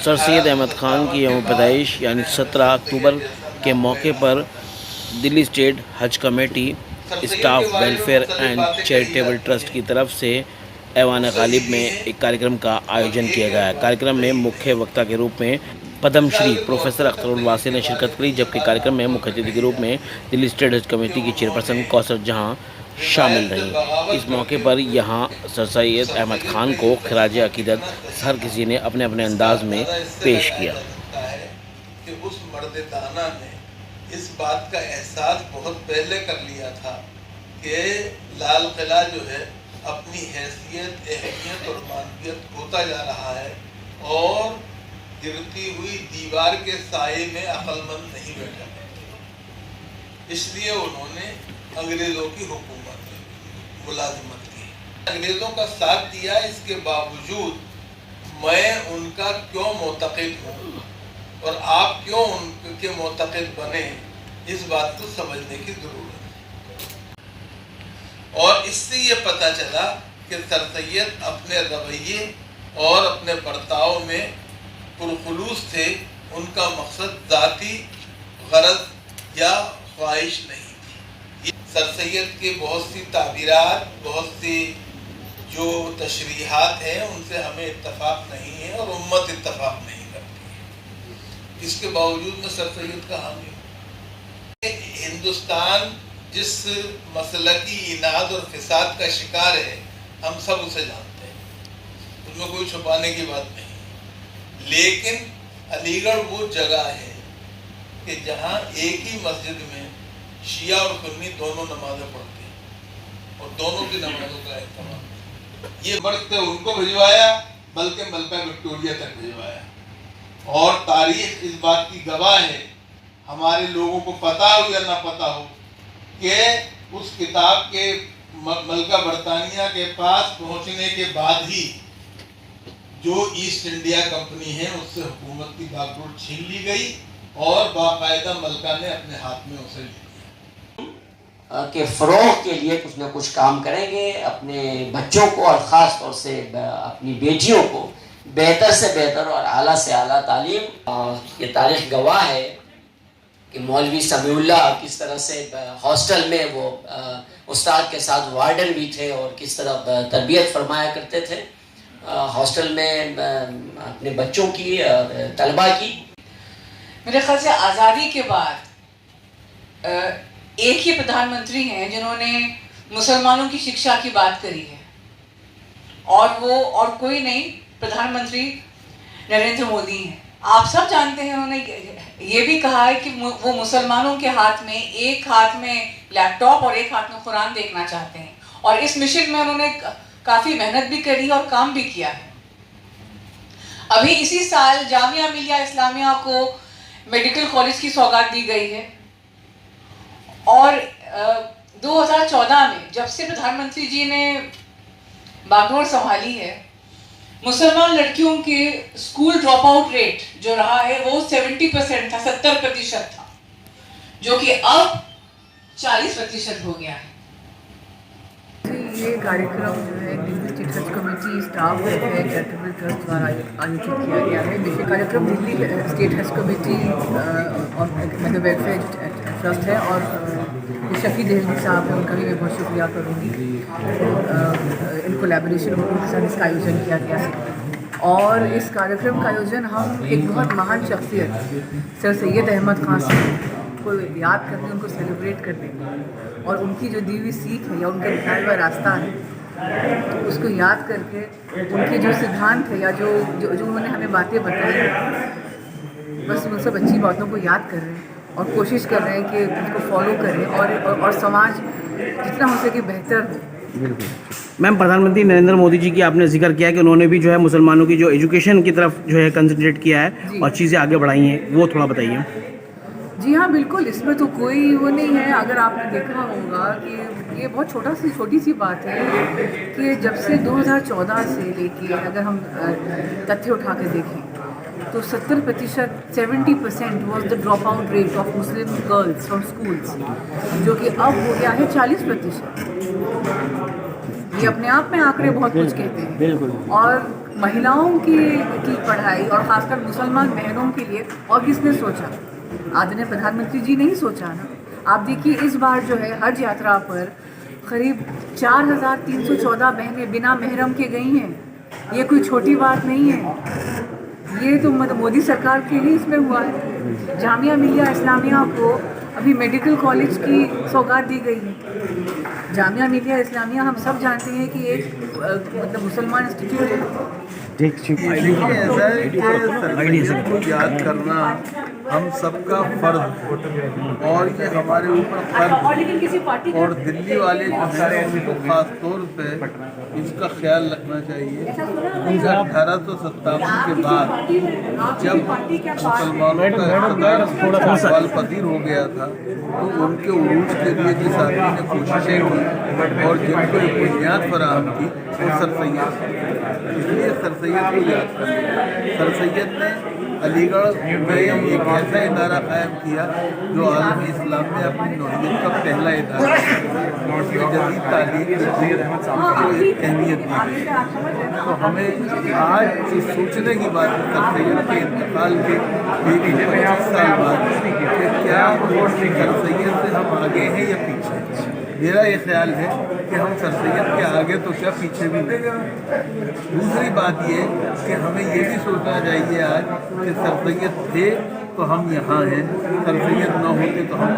سر سید احمد خان کی یوم پیدائش یعنی 17 اکتوبر کے موقع پر دلی اسٹیٹ حج committee staff welfare and charitable trust کی طرف سے ایوان غالب میں ایک کارکرم کا آیوجن کیا گیا ہے۔ کارکرم میں مکھیہ وکتا کے روپ میں پدم شری پروفیسر اختر الواسع نے شرکت کی، جبکہ کارکرم میں مکھیہ اتھی کے روپ میں دلی اسٹیٹ حج کمیٹی کی چیئرپرسن کوثر جہاں شامل رہیں۔ اس موقع پر یہاں سر سید احمد خان کو خراج عقیدت ہر کسی نے اپنے اپنے انداز میں پیش کیا۔ کہ اس مرد دانا نے اس بات کا احساس بہت پہلے کر لیا تھا کہ لال قلعہ جو ہے اپنی حیثیت، اہمیت اور مانویت کھوتا جا رہا ہے اور گرتی ہوئی دیوار کے سائے میں عقل مند نہیں بیٹھا۔ اس لیے انہوں نے انگریزوں کی حکومت ملازمت کی، انگریزوں کا ساتھ دیا۔ اس کے باوجود میں ان کا کیوں معتقد ہوں اور آپ کیوں ان کے معتقد بنے، اس بات کو سمجھنے کی ضرورت ہے۔ اور اس سے یہ پتہ چلا کہ سر سید اپنے رویے اور اپنے برتاؤ میں پرخلوص تھے، ان کا مقصد ذاتی غرض یا خواہش نہیں تھی۔ سر سید کے بہت سی تعبیرات، بہت سی جو تشریحات ہیں ان سے ہمیں اتفاق نہیں ہے اور امت اتفاق نہیں کرتی ہے۔ اس کے باوجود میں سر سید کا حامی ہوں۔ ہندوستان جس مسلکی اناد اور فساد کا شکار ہے ہم سب اسے جانتے ہیں، اس میں کوئی چھپانے کی بات نہیں، لیکن علی گڑھ وہ جگہ ہے کہ جہاں ایک ہی مسجد میں شیعہ اور سنی دونوں نمازیں پڑھتے ہیں اور دونوں کی نمازوں کا اہتمام۔ یہ مرد سے ان کو بھجوایا بلکہ ملکہ وکٹوریہ تک بھجوایا، اور تاریخ اس بات کی گواہ ہے، ہمارے لوگوں کو پتہ ہو یا نہ پتہ ہو، کہ اس کتاب کے ملکہ برطانیہ کے پاس پہنچنے کے بعد ہی جو ایسٹ انڈیا کمپنی ہے اس سے حکومت کی باگڈور چھین لی گئی اور باقاعدہ ملکہ نے اپنے ہاتھ میں اسے لیا کہ فروغ کے لیے کچھ نہ کچھ کام کریں گے، اپنے بچوں کو اور خاص طور سے اپنی بیٹیوں کو بہتر سے بہتر اور اعلیٰ سے اعلیٰ تعلیم۔ یہ تاریخ گواہ ہے کہ مولوی سمیع اللہ کس طرح سے ہاسٹل میں وہ استاد کے ساتھ وارڈن بھی تھے اور کس طرح تربیت فرمایا کرتے تھے ہاسٹل میں اپنے بچوں کی، طلباء کی۔ میرے خیال سے آزادی کے بعد ایک ہی پردھان منتری ہیں جنہوں نے مسلمانوں کی شکشا کی بات کری ہے، اور وہ اور کوئی نہیں، پردھان منتری نریندر مودی ہیں۔ آپ سب جانتے ہیں انہوں نے یہ بھی کہا ہے کہ وہ مسلمانوں کے ہاتھ میں ایک ہاتھ میں لیپ ٹاپ اور ایک ہاتھ میں قرآن دیکھنا چاہتے ہیں، اور اس مشن میں انہوں نے کافی محنت بھی کری اور کام بھی کیا ہے۔ ابھی اسی سال جامعہ ملیہ اسلامیہ کو میڈیکل کالج کی سوگات دی گئی ہے، اور 2014 میں جب سے پردھان منتری جی نے باگڈور سنبھالی ہے، مسلمان لڑکیوں کے اسکول ڈراپ آؤٹ ریٹ جو رہا ہے وہ 70% تھا، 70% تھا، جو کہ اب 40% ہو گیا ہے۔ یہ کارکرم جو ہے دلی اسٹیٹ حج committee staff welfare charitable trust دوارا آیوجت کیا گیا ہے۔ یہ کارکرم دلی اسٹیٹ حج کمیٹی اور ویلفیئر ٹرسٹ ہے، اور شفیع دہلوی صاحب ہیں، ان کا بھی میں بہت شکریہ کروں گی۔ ان کولیبریشن ان کے ساتھ اس کا آیوجن کیا گیا ہے، اور اس کارکرم کا آیوجن ہم ایک بہت مہان شخصیت سر سید احمد خان صاحب کو یاد کرتے ہیں، ان کو سیلیبریٹ کرتے ہیں، اور ان کی جو دی ہوئی سیکھ ہے یا ان کا دکھایا ہوا راستہ ہے اس کو یاد کر کے، ان کے جو سدھانت ہے یا جو انہوں نے ہمیں باتیں بتائی، بس ان سب اچھی باتوں کو یاد کر رہے ہیں اور کوشش کر رہے ہیں کہ ان کو فالو کریں اور سماج جتنا ہو سکے بہتر ہو۔ بالکل میم، پردھان منتری نریندر مودی جی کی آپ نے ذکر کیا کہ انہوں نے بھی جو ہے مسلمانوں کی جو ایجوکیشن کی طرف جو ہے کنسنٹریٹ کیا ہے اور چیزیں آگے بڑھائی ہیں، وہ تھوڑا بتائیے۔ جی ہاں بالکل، اس میں تو کوئی وہ نہیں ہے۔ اگر آپ نے دیکھا ہوگا کہ یہ بہت چھوٹی سی بات ہے کہ جب سے 2014 سے لے کے اگر ہم تتھیہ اٹھا کے دیکھیں تو 70% was the drop out rate of Muslim girls from schools, جو کہ اب ہو گیا ہے 40%۔ یہ اپنے آپ میں آنکڑے بہت کچھ کہتے ہیں، اور महिलाओं की पढ़ाई और ख़ासकर मुसलमान बहनों के लिए और किसने सोचा? आदरणीय प्रधानमंत्री जी ने ही सोचा ना। आप देखिए इस बार जो है हज यात्रा पर करीब 4,314 बहनें बिना महरम के गई हैं। ये कोई छोटी बात नहीं है, ये तो मतलब मोदी सरकार के ही इसमें हुआ है। जामिया मिलिया इस्लामिया को अभी मेडिकल कॉलेज की सौगात दी गई है। जामिया मिलिया इस्लामिया हम सब जानते हैं कि एक मतलब मुसलमान इंस्टीट्यूट है। ऐसा है कि सरसैयद को याद करना हम सबका फर्ज है और ये हमारे ऊपर फर्ज, और दिल्ली वाले जो हैं उनको खास तौर पे इसका ख्याल रखना चाहिए कि 1857 के बाद जब मुसलमानों का इक़्तिदार सवाल पदीर हो गया था तो उनके उरूज के लिए जिस आदमी ने कोशिशें की और जिनको एक बुनियाद फराहम की वो सरसैयद, इसलिए सरसैयद को याद कर लिया। सरसैयद ने अलीगढ़ में एक ऐसा इदारा कायम किया जो आलमी इस्लाम में अपनी नौइयत का पहला इदारा है। जदीद तालीम को एक अहमियत दी गई। तो हमें आज इस सोचने की बात है सरसैयद के इंतकाल के 25 साल बाद कि क्या सरसैयद से हम आगे हैं या पीछे। मेरा ये ख्याल है कि हम सरसैयद के आगे तो क्या पीछे भी नहीं। दूसरी बात ये कि हमें ये भी सोचना चाहिए आज कि सरसैयद थे तो हम यहाँ हैं, सरसैयद न होते तो हम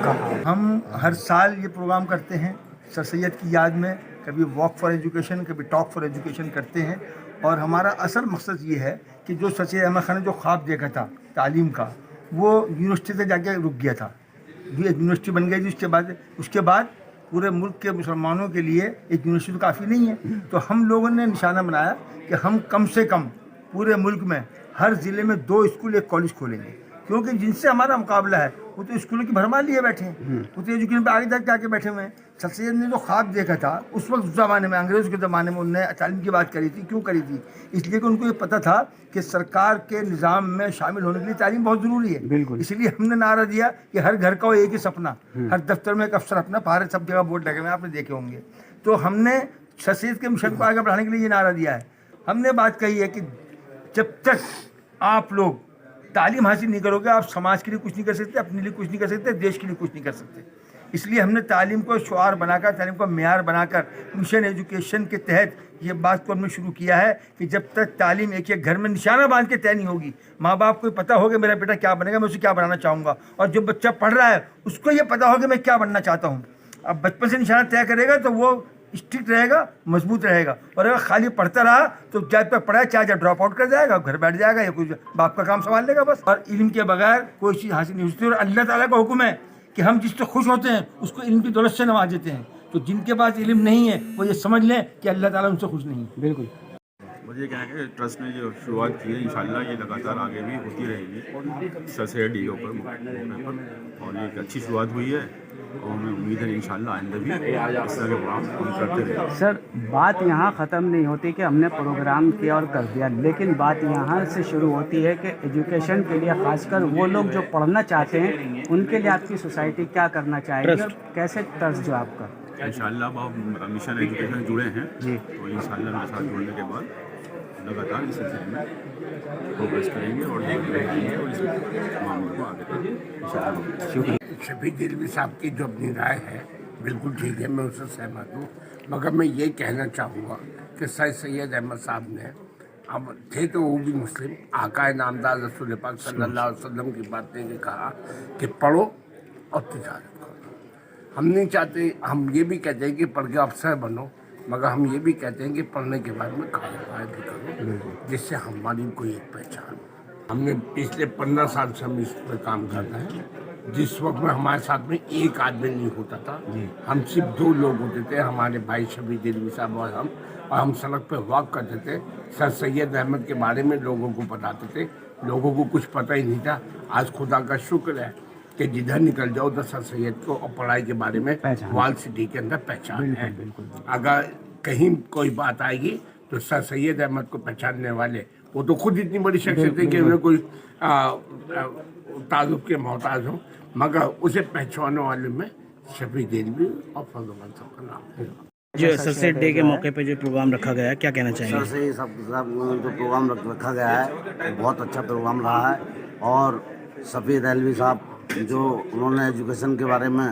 कहाँ। हम हर साल ये प्रोग्राम करते हैं सरसैयद की याद में, कभी वॉक फॉर एजुकेशन, कभी टॉक फॉर एजुकेशन करते हैं। और हमारा असल मकसद ये है कि जो सैयद अहमद खान ने जो ख्वाब देखा था तालीम का, वो यूनिवर्सिटी से जाके रुक गया था। ये यूनिवर्सिटी बन गई थी, उसके बाद पूरे मुल्क के मुसलमानों के लिए एक यूनिवर्सिटी काफ़ी नहीं है। तो हम लोगों ने निशाना बनाया कि हम कम से कम पूरे मुल्क में हर ज़िले में 2 स्कूल 1 कॉलेज खोलेंगे, क्योंकि जिनसे हमारा मुकाबला है वो तो स्कूलों की भरमार लिए बैठे हैं, वो तो एजुकेशन पे आगे तक जाके बैठे हुए हैं। सरसैयद ने जो ख्वाब देखा था उस वक्त उस ज़माने में, अंग्रेज़ों के ज़माने में उन्होंने तालीम की बात करी थी। क्यों करी थी? इसलिए कि उनको ये पता था कि सरकार के निज़ाम में शामिल होने के लिए तालीम बहुत ज़रूरी है। बिल्कुल, इसलिए हमने नारा दिया कि हर घर का एक ही सपना, हर दफ्तर में एक अफसर अपना, भारत सब जगह बोर्ड लगे हुए आपने देखे होंगे। तो हमने सरसैयद के मिशन को आगे बढ़ाने के लिए ये नारा दिया है। हमने बात कही है कि जब तक आप लोग तालीम हासिल नहीं करोगे, आप समाज के लिए कुछ नहीं कर सकते, अपने लिए कुछ नहीं कर सकते, देश के लिए कुछ नहीं कर सकते। इसलिए हमने तालीम को शुआर बनाकर, तालीम को मेयार बनाकर मिशन एजुकेशन के तहत ये बात को हमने शुरू किया है कि जब तक तालीम एक घर में निशाना बांध के तय नहीं होगी, माँ बाप को पता होगा मेरा बेटा क्या बनेगा, मैं उसे क्या बनाना चाहूँगा, और जो बच्चा पढ़ रहा है उसको ये पता होगा मैं क्या बनना चाहता हूँ। अब बचपन से निशाना तय करेगा तो वो स्ट्रिक्ट रहेगा, मजबूत रहेगा। और अगर खाली पढ़ता रहा तो जब तक पढ़ाए चाहे जब ड्रॉप आउट कर जाएगा, घर बैठ जाएगा या कुछ बाप का काम संभाल लेगा बस। और इल्म के बगैर कोई चीज़ हासिल नहीं होती। और अल्लाह ताला का हुक्म है कि हम जिससे खुश होते हैं उसको इल्म की दौलत से नवाज देते हैं। तो जिनके पास इल्म नहीं है वो ये समझ लें कि अल्लाह ताला उनसे खुश नहीं है। बिल्कुल। मुझे क्या है कि ट्रस्ट ने जो शुरुआत की है इंशाल्लाह ये लगातार आगे भी होती रहेगी सरसैयद डीओ पर मौके पर, और ये एक अच्छी शुरुआत हुई है और हमें उम्मीद है इंशाल्लाह आइंदा भी इस तरह के प्रोग्राम हम करते रहेंगे। सर, बात यहाँ ख़त्म नहीं होती कि हमने प्रोग्राम किया और कर दिया, लेकिन बात यहाँ से शुरू होती है कि एजुकेशन के लिए खासकर वो लोग जो पढ़ना चाहते हैं उनके लिए आपकी सोसाइटी क्या करना चाहेगी और कैसे ट्रस्ट जो आपका इंशाल्लाह आप मिशन एजुकेशन से जुड़े हैं जी, तो इंशाल्लाह मेरे साथ जुड़ने के बाद लगातार इस सिलसिले में प्रोग्रेस करेंगे और देखेंगे और इस मामले को आगे बढ़ेंगे। शफीक दिलवी साहब की जो अपनी राय है बिल्कुल ठीक है, मैं उससे सहमत हूँ। मगर मैं ये कहना चाहूँगा कि सैयद अहमद साहब ने, अब थे तो वो भी मुस्लिम, आका नामदार रसूल पाक सल्लल्लाहु अलैहि वसल्लम की बात ने कहा कि पढ़ो और तिजारत करो। हम नहीं चाहते, हम ये भी कहते हैं कि पढ़ के अफसर बनो, मगर हम ये भी कहते हैं कि पढ़ने के बाद में कारोबार भी करो जिससे हमारी कोई एक पहचान। हमने पिछले 15 साल से हम इस पर काम कर रहे हैं। जिस वक्त में हमारे साथ में एक आदमी नहीं होता था, हम सिर्फ 2 लोग होते थे, हमारे भाई शफीक दिलवी साहब और हम सड़क पे वॉक करते थे, सर सैयद अहमद के बारे में लोगों को बताते थे। लोगों को कुछ पता ही नहीं था। आज खुदा का शुक्र है कि जिधर निकल जाओ तो सर सैयद को और पढ़ाई के बारे में वाल सिटी के अंदर पहचान है। अगर कहीं कोई बात आएगी तो सर सैयद अहमद को पहचानने वाले, वो तो खुद इतनी बड़ी शख्सियत है कि उन्हें कोई ताजुब के मोहताज हो, मगर उसे पहचानने वाले में शफीक दिलवी और फजल साहब का नाम है। जो सर सैयद डे के मौके पे जो प्रोग्राम रखा गया है, क्या कहना चाहेंगे? सर से सब जो प्रोग्राम रखा गया है बहुत अच्छा प्रोग्राम रहा है। और सफ़ीद अलवी साहब जो उन्होंने एजुकेशन के बारे में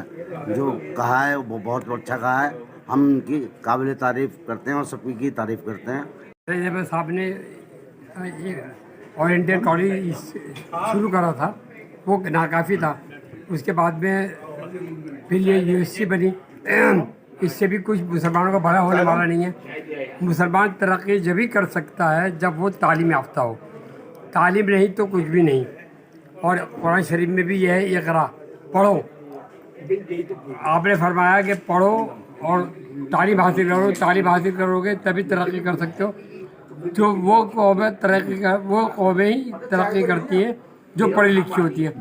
जो कहा है वो बहुत अच्छा कहा है। हम उनकी काबिल तारीफ़ करते हैं और सभी की तारीफ़ करते हैं। सैयद साहब ने ओरिएंटल कॉलेज शुरू करा था, वो नाकाफ़ी था। उसके बाद में फिर ये यूनिवर्सिटी बनी। इससे भी कुछ मुसलमानों का भला होने वाला नहीं है। मुसलमान तरक्की जब ही कर सकता है जब वो तालीम याफ्ता हो। तालीम नहीं तो कुछ भी नहीं। और कुरान शरीफ में भी यह है, इक़रा, पढ़ो। आपने फरमाया कि पढ़ो और तालीम हासिल करो। तालीम हासिल करोगे तभी तरक्की कर सकते हो। जो वो कौमें ही तरक्की करती हैं जो पढ़ी लिखी होती है।